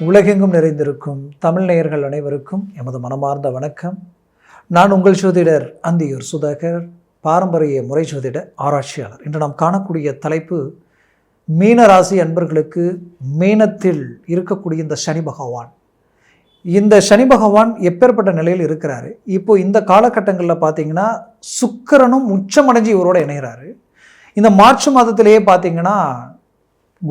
உலகெங்கும் நிறைந்திருக்கும் தமிழ் நேயர்கள் அனைவருக்கும் எமது மனமார்ந்த வணக்கம். நான் உங்கள் ஜோதிடர் அந்தியூர் சுதாகர், பாரம்பரிய முறை ஜோதிட ஆராய்ச்சியாளர். இன்று நாம் காணக்கூடிய தலைப்பு, மீன ராசி அன்பர்களுக்கு மீனத்தில் இருக்கக்கூடிய இந்த சனி பகவான். இந்த சனி பகவான் எப்பேற்பட்ட நிலையில் இருக்கிறாரு? இப்போ இந்த காலகட்டங்களில் பார்த்தீங்கன்னா சுக்கிரனும் உச்சமடைஞ்சு இவரோட இணைகிறாரு. இந்த மார்ச் மாதத்திலேயே பார்த்தீங்கன்னா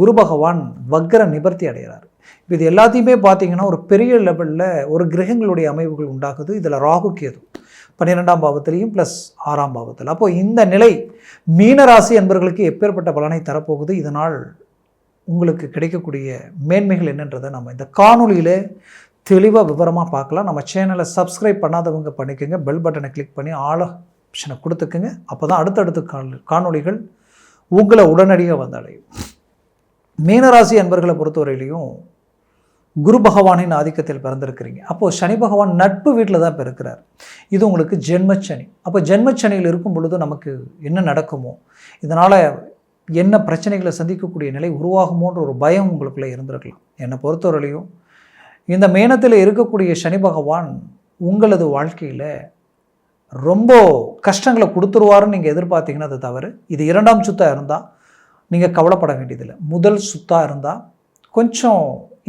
குரு பகவான் வக்ர நிவர்த்தி அடைகிறார். இப்போ இது எல்லாத்தையுமே பார்த்தீங்கன்னா ஒரு பெரிய லெவலில் ஒரு கிரகங்களுடைய அமைவுகள் உண்டாகுது. இதில் ராகு கேது 12ஆம் பாவத்திலையும் ப்ளஸ் 6ஆம் பாவத்தில். அப்போது இந்த நிலை மீனராசி என்பவர்களுக்கு எப்பேற்பட்ட பலனை தரப்போகுது, இதனால் உங்களுக்கு கிடைக்கக்கூடிய மேன்மைகள் என்னன்றதை நம்ம இந்த காணொலியில் தெளிவாக விவரமாக பார்க்கலாம். நம்ம சேனலை சப்ஸ்கிரைப் பண்ணாதவங்க பண்ணிக்கோங்க, பெல் பட்டனை கிளிக் பண்ணி ஆல் ஆப்ஷனை கொடுத்துக்குங்க. அப்போ தான் அடுத்தடுத்த காணொலிகள் உங்களை உடனடியாக வந்தடையும். மீனராசி அன்பர்களை பொறுத்தவரையிலையும் குரு பகவானின் ஆதிக்கத்தில் பிறந்திருக்கிறீங்க. அப்போது சனி பகவான் நட்பு வீட்டில் தான் பிறக்கிறார். இது உங்களுக்கு ஜென்மச்சனி. அப்போ ஜென்மச்சனியில் இருக்கும் பொழுது நமக்கு என்ன நடக்குமோ, இதனால் என்ன பிரச்சனைகளை சந்திக்கக்கூடிய நிலை உருவாகுமோன்ற ஒரு பயம் உங்களுக்குள்ளே இருந்திருக்கலாம். என்னை பொறுத்தவரையிலையும் இந்த மேனத்தில் இருக்கக்கூடிய சனி பகவான் உங்களது வாழ்க்கையில் ரொம்ப கஷ்டங்களை கொடுத்துருவாருன்னு நீங்கள் எதிர்பார்த்தீங்கன்னா அது தவறு. இது 2ஆம் சுத்தாக இருந்தால் நீங்கள் கவலைப்பட வேண்டியதில்லை. முதல் சுத்தாக இருந்தால் கொஞ்சம்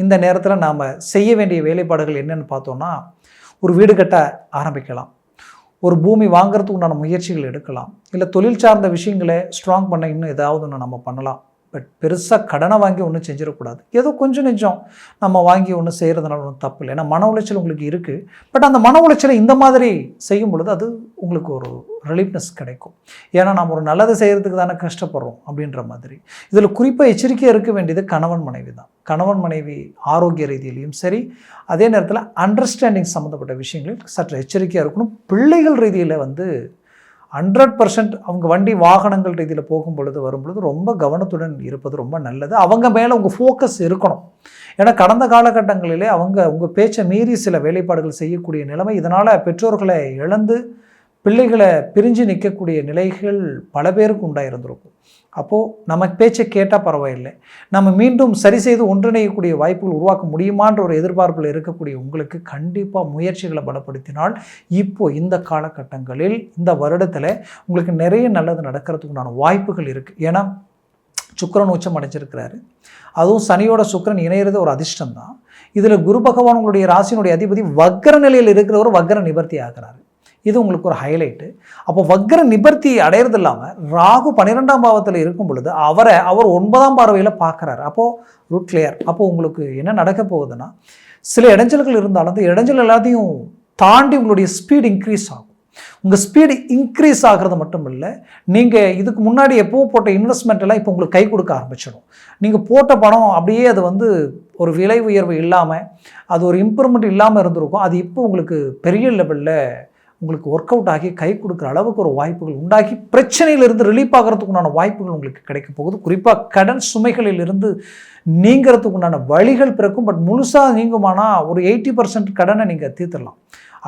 இந்த நேரத்தில் நாம் செய்ய வேண்டிய வேலைப்பாடுகள் என்னென்னு பார்த்தோன்னா, ஒரு வீடு கட்ட ஆரம்பிக்கலாம், ஒரு பூமி வாங்கிறதுக்கு உண்டான முயற்சிகள் எடுக்கலாம், இல்லை தொழில் சார்ந்த விஷயங்களை ஸ்ட்ராங் பண்ண இன்னும் ஏதாவது ஒன்று நம்ம பண்ணலாம். பட் பெருசாக கடனை வாங்கி ஒன்றும் செஞ்சிடக்கூடாது. ஏதோ கொஞ்சம் நெஞ்சம் நம்ம வாங்கி ஒன்றும் செய்கிறதுனால ஒன்றும் தப்பு இல்லை. ஏன்னா மன உளைச்சல் உங்களுக்கு இருக்குது. பட் அந்த மன உளைச்சலை இந்த மாதிரி செய்யும் பொழுது அது உங்களுக்கு ஒரு ரிலீஃப்னஸ் கிடைக்கும். ஏன்னா நம்ம ஒரு நல்லது செய்கிறதுக்கு தானே கஷ்டப்படுறோம் அப்படின்ற மாதிரி. இதில் குறிப்பாக எச்சரிக்கையாக இருக்க வேண்டியது கணவன் மனைவி தான். கணவன் மனைவி ஆரோக்கிய ரீதியிலையும் சரி, அதே நேரத்தில் அண்டர்ஸ்டாண்டிங் சம்மந்தப்பட்ட விஷயங்களில் சற்று எச்சரிக்கையாக இருக்கணும். பிள்ளைகள் ரீதியில் 100% அவங்க வண்டி வாகனங்கள் ரீதியில் போகும் பொழுது வரும் பொழுது ரொம்ப கவனத்துடன் இருப்பது ரொம்ப நல்லது. அவங்க மேலே உங்கள் ஃபோக்கஸ் இருக்கணும். ஏன்னா கடந்த காலகட்டங்களிலே அவங்க உங்கள் பேச்சை மீறி சில வேலைப்பாடுகள் செய்யக்கூடிய நிலைமை, இதனால் பெற்றோர்களை இழந்து பிள்ளைகளை பிரிஞ்சு நிற்கக்கூடிய நிலைகள் பல பேருக்கு உண்டாயிருந்திருக்கும். அப்போது நம்ம பேச்சை கேட்டால் பரவாயில்லை, நம்ம மீண்டும் சரி செய்து ஒன்றிணையக்கூடிய வாய்ப்புகள் உருவாக்க முடியுமான்ற ஒரு எதிர்பார்ப்பில் இருக்கக்கூடிய உங்களுக்கு கண்டிப்பாக முயற்சிகளை பலப்படுத்தினால் இப்போது இந்த காலகட்டங்களில் இந்த வருடத்தில் உங்களுக்கு நிறைய நல்லது நடக்கிறதுக்குண்டான வாய்ப்புகள் இருக்குது. ஏன்னா சுக்கிரன் உச்சம் அடைஞ்சிருக்கிறாரு. அதுவும் சனியோட சுக்கிரன் இணையிறது ஒரு அதிர்ஷ்டம் தான். இதில் குரு பகவான் உங்களுடைய ராசியினுடைய அதிபதி வக்ர நிலையில் இருக்கிறவர் வக்ர நிவர்த்தி ஆகிறாரு. இது உங்களுக்கு ஒரு ஹைலைட்டு. அப்போ வக்ர நிவர்த்தி அடையிறது இல்லாமல் ராகு 12ஆம் பாவத்தில் இருக்கும் பொழுது அவர் 9ஆம் பார்வையில் பார்க்குறாரு. அப்போது ரூட் கிளியர். அப்போது உங்களுக்கு என்ன நடக்க போகுதுன்னா, சில இடைஞ்சல்கள் இருந்தாலும் அந்த இடைஞ்சல் எல்லாத்தையும் தாண்டி உங்களுடைய ஸ்பீடு இன்க்ரீஸ் ஆகும். உங்கள் ஸ்பீடு இன்க்ரீஸ் ஆகிறது மட்டும் இல்லை, நீங்கள் இதுக்கு முன்னாடி எப்போ போட்ட இன்வெஸ்ட்மெண்ட் எல்லாம் இப்போ உங்களுக்கு கை கொடுக்க ஆரம்பிச்சிடும். நீங்கள் போட்ட பணம் அப்படியே அது ஒரு விலை உயர்வு இல்லாமல், அது ஒரு இம்ப்ரூவ்மெண்ட் இல்லாமல் இருந்திருக்கும். அது இப்போ உங்களுக்கு பெரிய லெவலில் உங்களுக்கு ஒர்க் அவுட் ஆகி கை கொடுக்குற அளவுக்கு ஒரு வாய்ப்புகள் உண்டாகி பிரச்சனையிலிருந்து ரிலீஃப் ஆகிறதுக்கு உண்டான வாய்ப்புகள் உங்களுக்கு கிடைக்க போகுது. குறிப்பாக கடன் சுமைகளிலிருந்து நீங்கிறதுக்கு உண்டான வழிகள் பிறக்கும். பட் முழுசாக நீங்குமானால் ஒரு 80% கடனை நீங்கள் தீர்த்துடலாம்.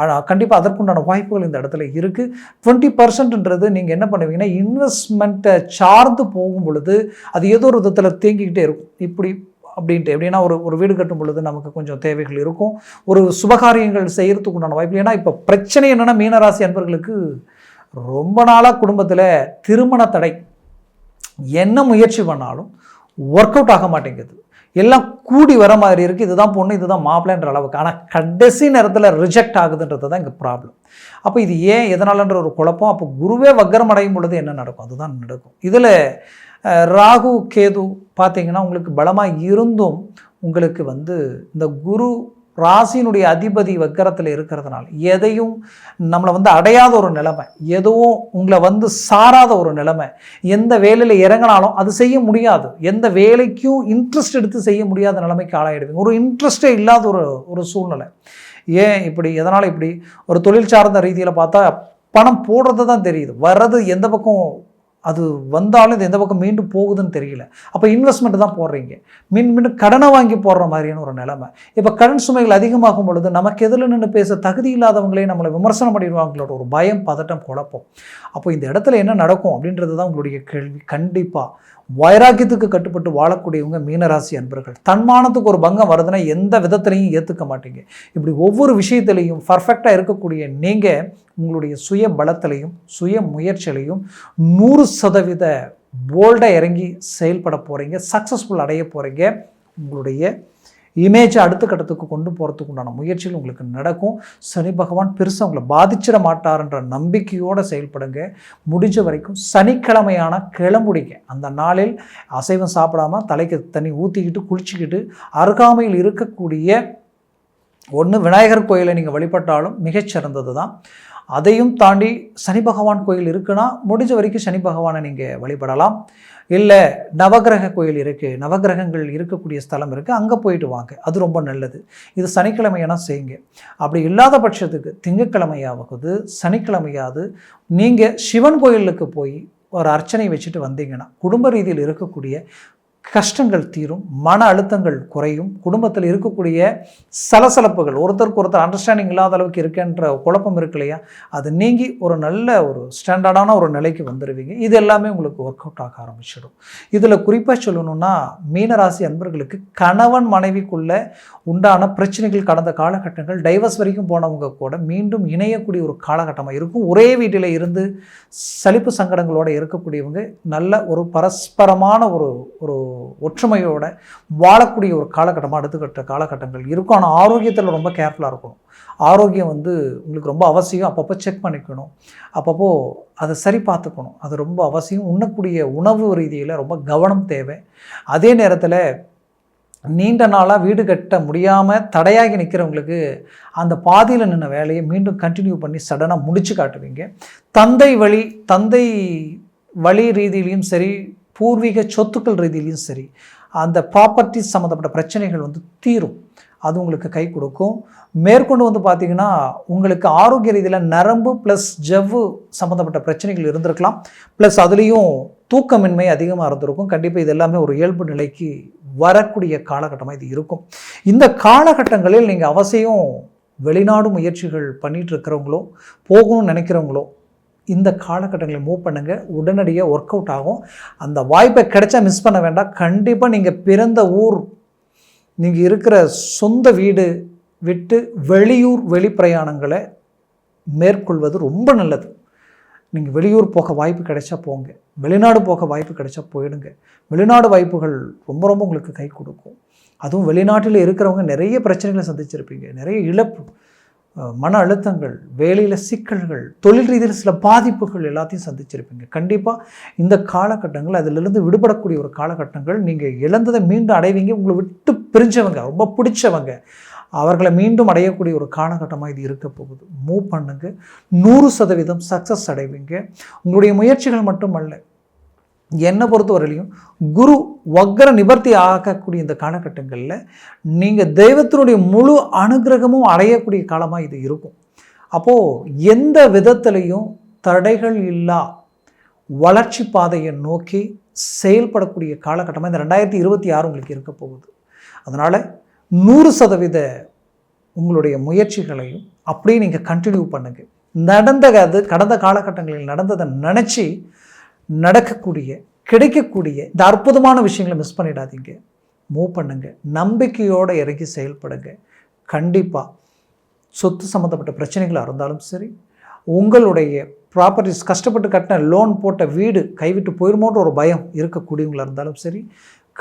ஆனால் கண்டிப்பாக அதற்குண்டான வாய்ப்புகள் இந்த இடத்துல இருக்குது. 20%ன்றது நீங்கள் என்ன பண்ணுவீங்கன்னா, இன்வெஸ்ட்மெண்ட்டை சார்ந்து போகும் பொழுது அது ஏதோ ஒரு விதத்தில் தேங்கிக்கிட்டே இருக்கும். இப்படி அப்படின்ட்டு எப்படின்னா ஒரு வீடு கட்டும் பொழுது நமக்கு கொஞ்சம் தேவைகள் இருக்கும், ஒரு சுபகாரியங்கள் செய்கிறதுக்கு உண்டான வாய்ப்பு. ஏன்னா இப்போ பிரச்சனை என்னென்னா, மீனராசி அன்பர்களுக்கு ரொம்ப நாளாக குடும்பத்தில் திருமண தடை. என்ன முயற்சி பண்ணாலும் ஒர்க் அவுட் ஆக மாட்டேங்குது. எல்லாம் கூடி வர மாதிரி இருக்குது. இதுதான் பொண்ணு, இதுதான் மாப்பிள்ளைன்ற அளவுக்கு. ஆனால் கடைசி நேரத்தில் ரிஜெக்ட் ஆகுதுன்றது தான் இங்கே ப்ராப்ளம். அப்போ இது ஏன் எதனாலன்ற ஒரு குழப்பம். அப்போ குருவே வக்ரம் அடையும் பொழுது என்ன நடக்கும், அதுதான் நடக்கும். இதில் ராகு கேது பார்த்தீங்கன்னா உங்களுக்கு பலமாக இருந்தும் உங்களுக்கு இந்த குரு ராசியினுடைய அதிபதி வக்கரத்தில் இருக்கிறதுனால எதையும் நம்மளை அடையாத ஒரு நிலைமை, எதுவும் உங்களை சாராத ஒரு நிலைமை. எந்த வேலையில் இறங்கினாலும் அது செய்ய முடியாது, எந்த வேலைக்கும் இன்ட்ரெஸ்ட் எடுத்து செய்ய முடியாத நிலைமைக்கு ஆளாயிடுவீங்க. ஒரு இன்ட்ரெஸ்டே இல்லாத ஒரு சூழ்நிலை. ஏன் இப்படி, எதனால் இப்படி? ஒரு தொழில் சார்ந்த ரீதியில் பார்த்தா பணம் போடுறது தான் தெரியுது, வர்றது எந்த பக்கம் அது வந்தாலும் இது எந்த பக்கம் மீண்டும் போகுதுன்னு தெரியல. அப்போ இன்வெஸ்ட்மெண்ட் தான் போடுறீங்க, மீண்டும் கடனை வாங்கி போடுற மாதிரியான ஒரு நிலைமை. இப்போ கடன் சுமைகள் அதிகமாகும் பொழுது நமக்கு எதில் நின்று பேச தகுதி இல்லாதவங்களே நம்மளை விமர்சனம் பண்ணிடுவாங்களோட ஒரு பயம், பதட்டம், குழப்பம். அப்போ இந்த இடத்துல என்ன நடக்கும் அப்படின்றது தான் உங்களுடைய கேள்வி. கண்டிப்பாக வைராக்கியத்துக்கு கட்டுப்பட்டு வாழக்கூடியவங்க மீனராசி அன்பர்கள். தன்மானத்துக்கு ஒரு பங்கம் வருதுன்னா எந்த விதத்திலையும் ஏற்றுக்க மாட்டீங்க. இப்படி ஒவ்வொரு விஷயத்திலையும் பர்ஃபெக்டாக இருக்கக்கூடிய நீங்கள் உங்களுடைய சுய பலத்திலையும் சுய முயற்சியிலையும் 100% போல்டாக இறங்கி செயல்பட போகிறீங்க, சக்ஸஸ்ஃபுல் அடைய போகிறீங்க. உங்களுடைய இமேஜை அடுத்த கட்டத்துக்கு கொண்டு போகிறதுக்கு உண்டான முயற்சிகள் உங்களுக்கு நடக்கும். சனி பகவான் பெருசாக உங்களை பாதிச்சிட மாட்டார்ன்ற நம்பிக்கையோடு செயல்படுங்க. முடிஞ்ச வரைக்கும் சனிக்கிழமையான கிளம்புடிங்க. அந்த நாளில் அசைவம் சாப்பிடாமல் தலைக்கு தண்ணி ஊற்றிக்கிட்டு குளிச்சுக்கிட்டு அருகாமையில் இருக்கக்கூடிய ஒன்று விநாயகர் கோயிலை நீங்கள் வழிபட்டாலும் மிகச்சிறந்தது தான். அதையும் தாண்டி சனி பகவான் கோயில் இருக்குன்னா முடிஞ்ச வரைக்கும் சனி பகவானை நீங்கள் வழிபடலாம். இல்லை நவகிரக கோயில் இருக்குது, நவகிரகங்கள் இருக்கக்கூடிய ஸ்தலம் இருக்குது, அங்கே போயிட்டு வாங்க, அது ரொம்ப நல்லது. இது சனிக்கிழமையானா செய்யுங்க. அப்படி இல்லாத பட்சத்துக்கு திங்கட்கிழமையாவது சனிக்கிழமையாவது நீங்கள் சிவன் கோயிலுக்கு போய் ஒரு அர்ச்சனை வச்சுட்டு வந்தீங்கன்னா குடும்ப ரீதியில் இருக்கக்கூடிய கஷ்டங்கள் தீரும், மன அழுத்தங்கள் குறையும், குடும்பத்தில் இருக்கக்கூடிய சலசலப்புகள், ஒருத்தருக்கு ஒருத்தர் அண்டர்ஸ்டாண்டிங் இல்லாத அளவுக்கு இருக்குன்ற குழப்பம் இருக்கு இல்லையா, அது நீங்கி ஒரு நல்ல ஒரு ஸ்டாண்டர்டான ஒரு நிலைக்கு வந்துடுவீங்க. இது எல்லாமே உங்களுக்கு ஒர்க் அவுட் ஆக ஆரம்பிச்சிடும். இதில் குறிப்பாக சொல்லணும்னா மீனராசி அன்பர்களுக்கு கணவன் மனைவிக்குள்ள உண்டான பிரச்சனைகள் கடந்த காலகட்டங்கள் டைவர்ஸ் வரைக்கும் போனவங்க கூட மீண்டும் இணையக்கூடிய ஒரு காலகட்டமாக இருக்கும். ஒரே வீட்டில் இருந்து சலிப்பு சங்கடங்களோடு இருக்கக்கூடியவங்க நல்ல ஒரு பரஸ்பரமான ஒரு ஒற்றுமையோட வாழக்கூடிய ஒரு காலகட்டமாக அடுத்துக்கட்ட காலகட்டங்கள் இருக்கும். ஆனால் ஆரோக்கியத்தில் ரொம்ப கேர்ஃபுல்லாக இருக்கணும். ஆரோக்கியம் உங்களுக்கு ரொம்ப அவசியம். அப்பப்போ செக் பண்ணிக்கணும், அப்பப்போ அதை சரி பார்த்துக்கணும், அது ரொம்ப அவசியம். உண்ணக்கூடிய உணவு ரீதியில் ரொம்ப கவனம் தேவை. அதே நேரத்தில் நீண்ட நாளாக வீடு கட்ட முடியாமல் தடையாகி நிற்கிறவங்களுக்கு அந்த பாதியில் நின்ன வேலையை மீண்டும் கண்டினியூ பண்ணி சடனாக முடிச்சு காட்டுவீங்க. தந்தை வழி ரீதியிலையும் சரி, பூர்வீக சொத்துக்கள் ரீதியிலையும் சரி, அந்த ப்ராப்பர்ட்டிஸ் சம்மந்தப்பட்ட பிரச்சனைகள் தீரும். அது உங்களுக்கு கை கொடுக்கும். மேற்கொண்டு பார்த்திங்கன்னா உங்களுக்கு ஆரோக்கிய ரீதியில் நரம்பு ப்ளஸ் ஜவ்வு சம்மந்தப்பட்ட பிரச்சனைகள் இருந்திருக்கலாம். ப்ளஸ் அதுலேயும் தூக்கமின்மை அதிகமாக இருந்திருக்கும். கண்டிப்பாக இது எல்லாமே ஒரு இயல்பு நிலைக்கு வரக்கூடிய காலகட்டமாக இது இருக்கும். இந்த காலகட்டங்களில் நீங்கள் அவசியம் வெளிநாடு முயற்சிகள் பண்ணிகிட்டு இருக்கிறவங்களோ, போகணும்னு நினைக்கிறவங்களோ, இந்த காலகட்டங்களில் மூவ் பண்ணுங்கள். உடனடியாக ஒர்க் அவுட் ஆகும். அந்த வாய்ப்பை கிடைச்சா மிஸ் பண்ண வேண்டாம். கண்டிப்பாக நீங்கள் பிறந்த ஊர், நீங்கள் இருக்கிற சொந்த வீடு விட்டு வெளியூர் வெளிப்பிரயாணங்களை மேற்கொள்வது ரொம்ப நல்லது. நீங்கள் வெளியூர் போக வாய்ப்பு கிடைச்சா போங்க, வெளிநாடு போக வாய்ப்பு கிடைச்சா போயிடுங்க. வெளிநாடு வாய்ப்புகள் ரொம்ப ரொம்ப உங்களுக்கு கை கொடுக்கும். அதுவும் வெளிநாட்டில் இருக்கிறவங்க நிறைய பிரச்சனைகளை சந்திச்சிருப்பீங்க, நிறைய இழப்பு, மன அழுத்தங்கள், வேலையில் சிக்கல்கள், தொழில் ரீதியில் சில பாதிப்புகள் எல்லாத்தையும் சந்திச்சிருப்பீங்க. கண்டிப்பாக இந்த காலகட்டங்கள் அதிலிருந்து விடுபடக்கூடிய ஒரு காலகட்டங்கள். நீங்கள் இழந்ததை மீண்டும் அடைவீங்க. உங்களை விட்டு பிரிஞ்சவங்க, ரொம்ப பிடிச்சவங்க, அவர்களை மீண்டும் அடையக்கூடிய ஒரு காலகட்டமாக இது இருக்க போகுது. மூவ் பண்ணுங்க, 100% சக்ஸஸ் அடைவீங்க. உங்களுடைய முயற்சிகள் மட்டுமல்ல, என்னை பொறுத்தவரையிலையும் குரு வக்ர நிவர்த்தி ஆகக்கூடிய இந்த காலகட்டங்களில் நீங்கள் தெய்வத்தினுடைய முழு அனுகிரகமும் அடையக்கூடிய காலமாக இது இருக்கும். அப்போது எந்த விதத்திலையும் தடைகள் இல்லா வளர்ச்சி பாதையை நோக்கி செயல்படக்கூடிய காலகட்டமாக இந்த 2026 உங்களுக்கு இருக்க போகுது. அதனால் 100% உங்களுடைய முயற்சிகளையும் அப்படியே நீங்கள் கண்டினியூ பண்ணுங்கள். கடந்த காலகட்டங்களில் நடந்ததை நினச்சி நடக்கக்கூடிய கிடைக்கக்கூடிய இந்த அற்புதமான விஷயங்களை மிஸ் பண்ணிடாதீங்க. மூவ் பண்ணுங்க, நம்பிக்கையோடு இறங்கி செயல்படுங்க. கண்டிப்பாக சொத்து சம்மந்தப்பட்ட பிரச்சனைகளாக இருந்தாலும் சரி, உங்களுடைய ப்ராப்பர்ட்டிஸ் கஷ்டப்பட்டு கட்டின லோன் போட்ட வீடு கைவிட்டு போயிடுமோன்ற ஒரு பயம் இருக்கக்கூடியவங்களாக இருந்தாலும் சரி,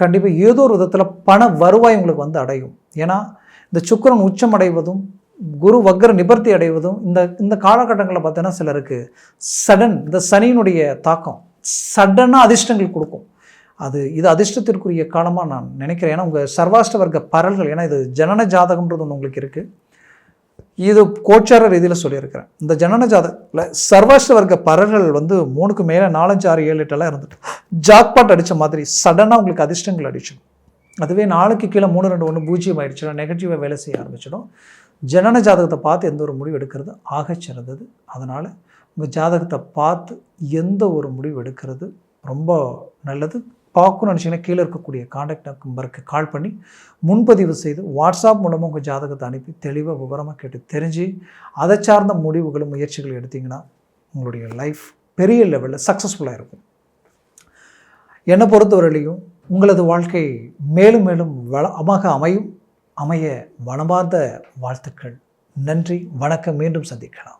கண்டிப்பாக ஏதோ ஒரு விதத்தில் பண வருவாய் உங்களுக்கு அடையும். ஏன்னா இந்த சுக்கிரன் உச்சம் அடைவதும் குரு வக்ர நிவர்த்தி அடைவதும் இந்த காலகட்டங்களில் பார்த்தீங்கன்னா சிலருக்கு சடன், இந்த சனியினுடைய தாக்கம் சடனாக அதிர்ஷ்டங்கள் கொடுக்கும். இது அதிர்ஷ்டத்திற்குரிய காலமாக நான் நினைக்கிறேன். ஏன்னா உங்கள் சர்வாஷ்ட வர்க்க பரல்கள், ஏன்னா இது ஜனன ஜாதகம்ன்றது ஒன்று உங்களுக்கு இருக்குது, இது கோச்சார ரீதியில் சொல்லியிருக்கிறேன். இந்த ஜனன ஜாதகத்தில் சர்வாஷ்ட வர்க்க பரல்கள் 3க்கு மேலே 4, 5, 6, 7, 8 இருந்துட்டு ஜாக்பாட் அடித்த மாதிரி சடனாக உங்களுக்கு அதிர்ஷ்டங்கள் அடிச்சிடும். அதுவே 4க்கு கீழே 3, 2, 1 பூஜ்ஜியம் ஆகிடுச்சுன்னா நெகட்டிவாக வேலை செய்ய ஆரம்பிச்சிடும். ஜனன ஜாதகத்தை பார்த்து எந்த ஒரு முடிவு எடுக்கிறது ஆகச்சிறந்தது. அதனால் உங்கள் ஜாதகத்தை பார்த்து எந்த ஒரு முடிவு எடுக்கிறது ரொம்ப நல்லது. பார்க்கணும்னு நினச்சிங்கன்னா கீழே இருக்கக்கூடிய காண்டாக்ட் நம்பருக்கு கால் பண்ணி முன்பதிவு செய்து வாட்ஸ்அப் மூலமாக உங்கள் ஜாதகத்தை அனுப்பி தெளிவாக விவரமாக கேட்டு தெரிஞ்சு அதை சார்ந்த முடிவுகளும் முயற்சிகள் எடுத்திங்கன்னா உங்களுடைய லைஃப் பெரிய லெவலில் சக்ஸஸ்ஃபுல்லாக இருக்கும். என்னை பொறுத்தவரையிலையும் உங்களது வாழ்க்கை மேலும் மேலும் வளமாக அமைய மனமார்ந்த வாழ்த்துக்கள். நன்றி, வணக்கம். மீண்டும் சந்திக்கலாம்.